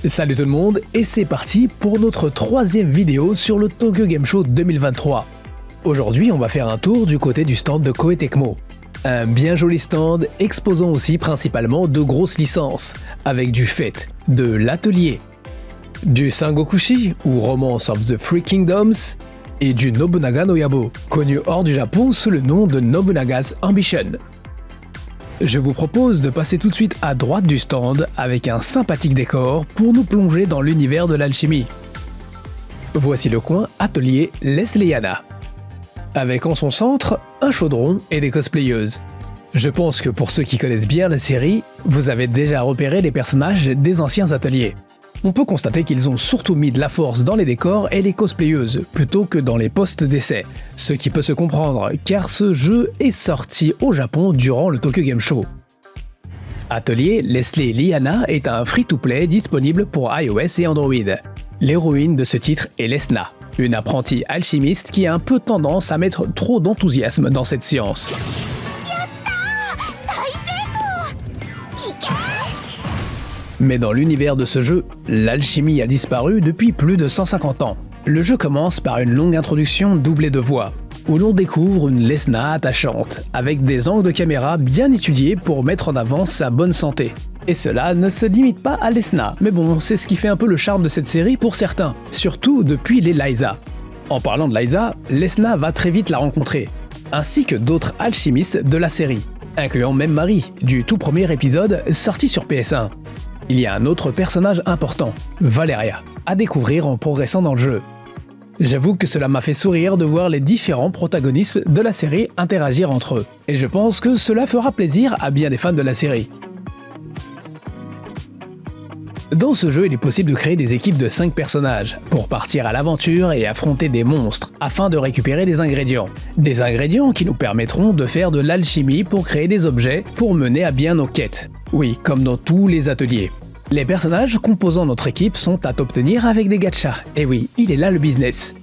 Salut tout le monde et c'est parti pour notre troisième vidéo sur le Tokyo Game Show 2023. Aujourd'hui on va faire un tour du côté du stand de Koei Tecmo. Un bien joli stand exposant aussi principalement de grosses licences, avec du Fate, de l'Atelier, du Sangokushi ou Romance of the Three Kingdoms, et du Nobunaga no Yabo, connu hors du Japon sous le nom de Nobunaga's Ambition. Je vous propose de passer tout de suite à droite du stand avec un sympathique décor pour nous plonger dans l'univers de l'alchimie. Voici le coin Atelier Lesliana, avec en son centre un chaudron et des cosplayeuses. Je pense que pour ceux qui connaissent bien la série, vous avez déjà repéré les personnages des anciens ateliers. On peut constater qu'ils ont surtout mis de la force dans les décors et les cosplayeuses, plutôt que dans les postes d'essai, ce qui peut se comprendre car ce jeu est sorti au Japon durant le Tokyo Game Show. Atelier Lesliana est un free-to-play disponible pour iOS et Android. L'héroïne de ce titre est Lesna, une apprentie alchimiste qui a un peu tendance à mettre trop d'enthousiasme dans cette science. Mais dans l'univers de ce jeu, l'alchimie a disparu depuis plus de 150 ans. Le jeu commence par une longue introduction doublée de voix, où l'on découvre une Lesna attachante, avec des angles de caméra bien étudiés pour mettre en avant sa bonne santé. Et cela ne se limite pas à Lesna, mais bon, c'est ce qui fait un peu le charme de cette série pour certains, surtout depuis les Liza. En parlant de Liza, Lesna va très vite la rencontrer, ainsi que d'autres alchimistes de la série, incluant même Marie, du tout premier épisode sorti sur PS1. Il y a un autre personnage important, Valeria, à découvrir en progressant dans le jeu. J'avoue que cela m'a fait sourire de voir les différents protagonistes de la série interagir entre eux, et je pense que cela fera plaisir à bien des fans de la série. Dans ce jeu, il est possible de créer des équipes de 5 personnages, pour partir à l'aventure et affronter des monstres, afin de récupérer des ingrédients. Des ingrédients qui nous permettront de faire de l'alchimie pour créer des objets pour mener à bien nos quêtes. Oui, comme dans tous les ateliers. Les personnages composant notre équipe sont à obtenir avec des gachas, et oui, il est là le business.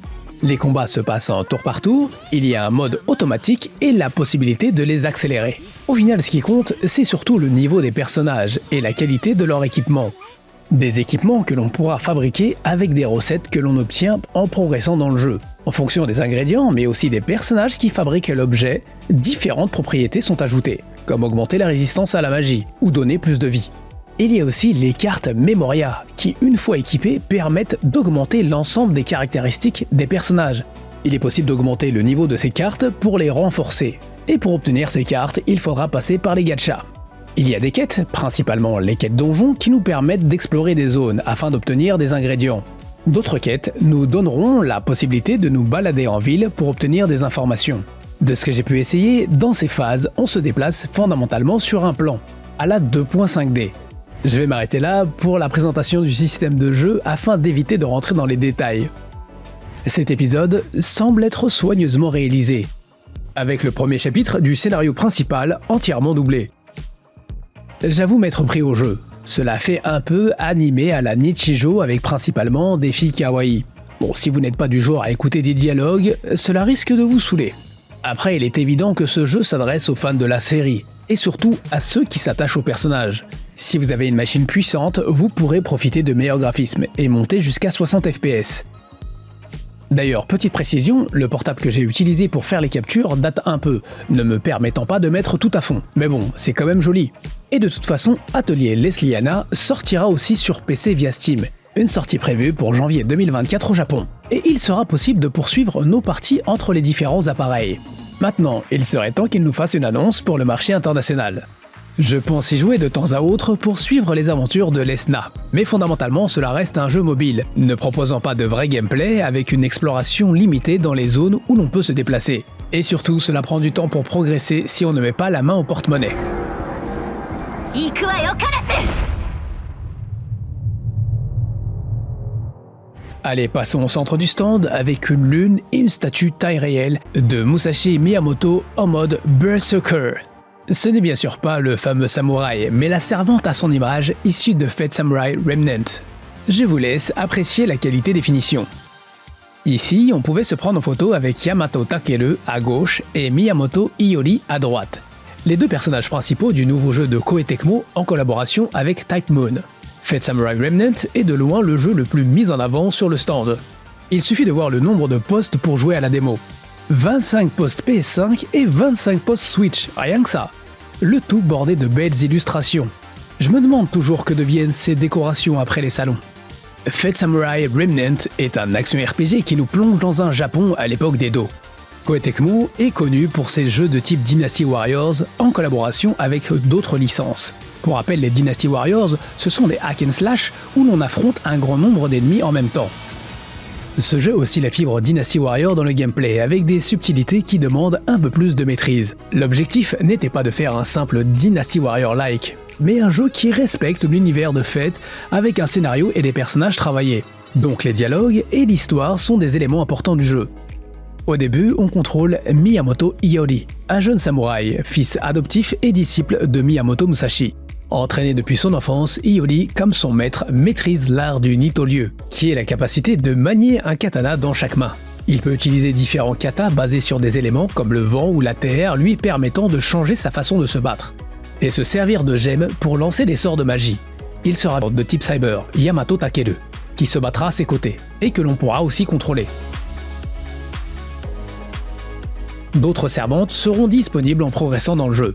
Les combats se passent en tour par tour, il y a un mode automatique et la possibilité de les accélérer. Au final, ce qui compte, c'est surtout le niveau des personnages et la qualité de leur équipement. Des équipements que l'on pourra fabriquer avec des recettes que l'on obtient en progressant dans le jeu. En fonction des ingrédients, mais aussi des personnages qui fabriquent l'objet, différentes propriétés sont ajoutées, comme augmenter la résistance à la magie ou donner plus de vie. Il y a aussi les cartes Memoria, qui une fois équipées permettent d'augmenter l'ensemble des caractéristiques des personnages. Il est possible d'augmenter le niveau de ces cartes pour les renforcer. Et pour obtenir ces cartes, il faudra passer par les gachas. Il y a des quêtes, principalement les quêtes donjons, qui nous permettent d'explorer des zones afin d'obtenir des ingrédients. D'autres quêtes nous donneront la possibilité de nous balader en ville pour obtenir des informations. De ce que j'ai pu essayer, dans ces phases, on se déplace fondamentalement sur un plan, à la 2.5D. Je vais m'arrêter là pour la présentation du système de jeu afin d'éviter de rentrer dans les détails. Cet épisode semble être soigneusement réalisé, avec le premier chapitre du scénario principal entièrement doublé. J'avoue m'être pris au jeu. Cela fait un peu animé à la Nichijou avec principalement des filles kawaii. Bon, si vous n'êtes pas du genre à écouter des dialogues, cela risque de vous saouler. Après, il est évident que ce jeu s'adresse aux fans de la série, et surtout à ceux qui s'attachent aux personnages. Si vous avez une machine puissante, vous pourrez profiter de meilleurs graphismes et monter jusqu'à 60 fps. D'ailleurs, petite précision, le portable que j'ai utilisé pour faire les captures date un peu, ne me permettant pas de mettre tout à fond. Mais bon, c'est quand même joli. Et de toute façon, Atelier Lesliana sortira aussi sur PC via Steam, une sortie prévue pour janvier 2024 au Japon. Et il sera possible de poursuivre nos parties entre les différents appareils. Maintenant, il serait temps qu'il nous fasse une annonce pour le marché international. Je pense y jouer de temps à autre pour suivre les aventures de Lesna, mais fondamentalement cela reste un jeu mobile, ne proposant pas de vrai gameplay avec une exploration limitée dans les zones où l'on peut se déplacer. Et surtout, cela prend du temps pour progresser si on ne met pas la main au porte-monnaie. Allez, passons au centre du stand avec une lune et une statue taille réelle de Musashi Miyamoto en mode Berserker. Ce n'est bien sûr pas le fameux samouraï, mais la servante à son image issue de Fate Samurai Remnant. Je vous laisse apprécier la qualité des finitions. Ici, on pouvait se prendre en photo avec Yamato Takeru à gauche et Miyamoto Iori à droite. Les deux personnages principaux du nouveau jeu de Koei Tecmo en collaboration avec Type Moon. Fate Samurai Remnant est de loin le jeu le plus mis en avant sur le stand. Il suffit de voir le nombre de postes pour jouer à la démo. 25 postes PS5 et 25 postes Switch, rien que ça. Le tout bordé de belles illustrations. Je me demande toujours que deviennent ces décorations après les salons. Fate Samurai Remnant est un action RPG qui nous plonge dans un Japon à l'époque d'Edo. Koei Tecmo est connu pour ses jeux de type Dynasty Warriors en collaboration avec d'autres licences. Pour rappel, les Dynasty Warriors, ce sont des hack and slash où l'on affronte un grand nombre d'ennemis en même temps. Ce jeu a aussi la fibre Dynasty Warrior dans le gameplay, avec des subtilités qui demandent un peu plus de maîtrise. L'objectif n'était pas de faire un simple Dynasty Warrior-like, mais un jeu qui respecte l'univers de Fate avec un scénario et des personnages travaillés. Donc les dialogues et l'histoire sont des éléments importants du jeu. Au début, on contrôle Miyamoto Iori, un jeune samouraï, fils adoptif et disciple de Miyamoto Musashi. Entraîné depuis son enfance, Iori, comme son maître, maîtrise l'art du Nitoryu, qui est la capacité de manier un katana dans chaque main. Il peut utiliser différents katas basés sur des éléments comme le vent ou la terre, lui permettant de changer sa façon de se battre, et se servir de gemmes pour lancer des sorts de magie. Il sera de type cyber, Yamato Takeru, qui se battra à ses côtés, et que l'on pourra aussi contrôler. D'autres servantes seront disponibles en progressant dans le jeu.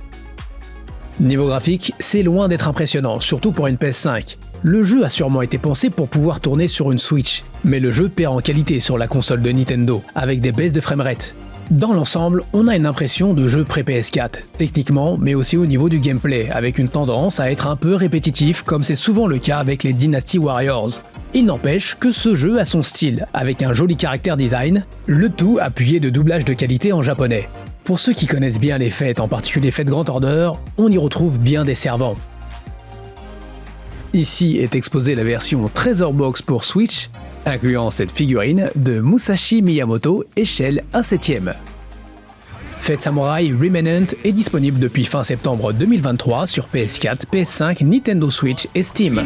Niveau graphique, c'est loin d'être impressionnant, surtout pour une PS5. Le jeu a sûrement été pensé pour pouvoir tourner sur une Switch, mais le jeu perd en qualité sur la console de Nintendo, avec des baisses de framerate. Dans l'ensemble, on a une impression de jeu pré-PS4, techniquement, mais aussi au niveau du gameplay, avec une tendance à être un peu répétitif, comme c'est souvent le cas avec les Dynasty Warriors. Il n'empêche que ce jeu a son style, avec un joli caractère design, le tout appuyé de doublage de qualité en japonais. Pour ceux qui connaissent bien les fêtes, en particulier Fate Grand Order, on y retrouve bien des servants. Ici est exposée la version Treasure Box pour Switch, incluant cette figurine de Musashi Miyamoto, échelle 1/7. Fate Samurai Remnant est disponible depuis fin septembre 2023 sur PS4, PS5, Nintendo Switch et Steam.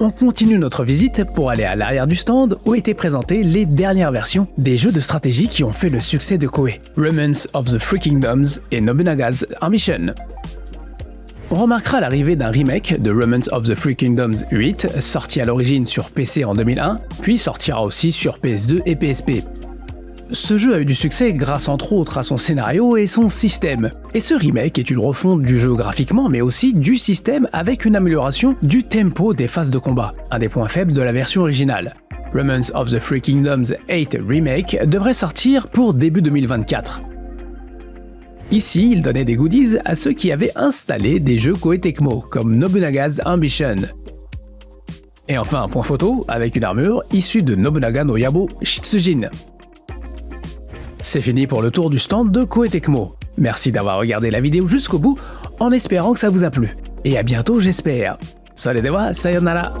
On continue notre visite pour aller à l'arrière du stand où étaient présentées les dernières versions des jeux de stratégie qui ont fait le succès de Koei, Remnants of the Three Kingdoms et Nobunaga's Ambition. On remarquera l'arrivée d'un remake de Remnants of the Three Kingdoms 8, sorti à l'origine sur PC en 2001, puis sortira aussi sur PS2 et PSP. Ce jeu a eu du succès grâce entre autres à son scénario et son système. Et ce remake est une refonte du jeu graphiquement mais aussi du système avec une amélioration du tempo des phases de combat, un des points faibles de la version originale. Remnants of the Three Kingdoms 8 Remake devrait sortir pour début 2024. Ici, il donnait des goodies à ceux qui avaient installé des jeux Koei Tecmo comme Nobunaga's Ambition. Et enfin un point photo avec une armure issue de Nobunaga no Yabo Shitsujin. C'est fini pour le tour du stand de Koei Tecmo. Merci d'avoir regardé la vidéo jusqu'au bout, en espérant que ça vous a plu. Et à bientôt j'espère. Soredewa sayonara.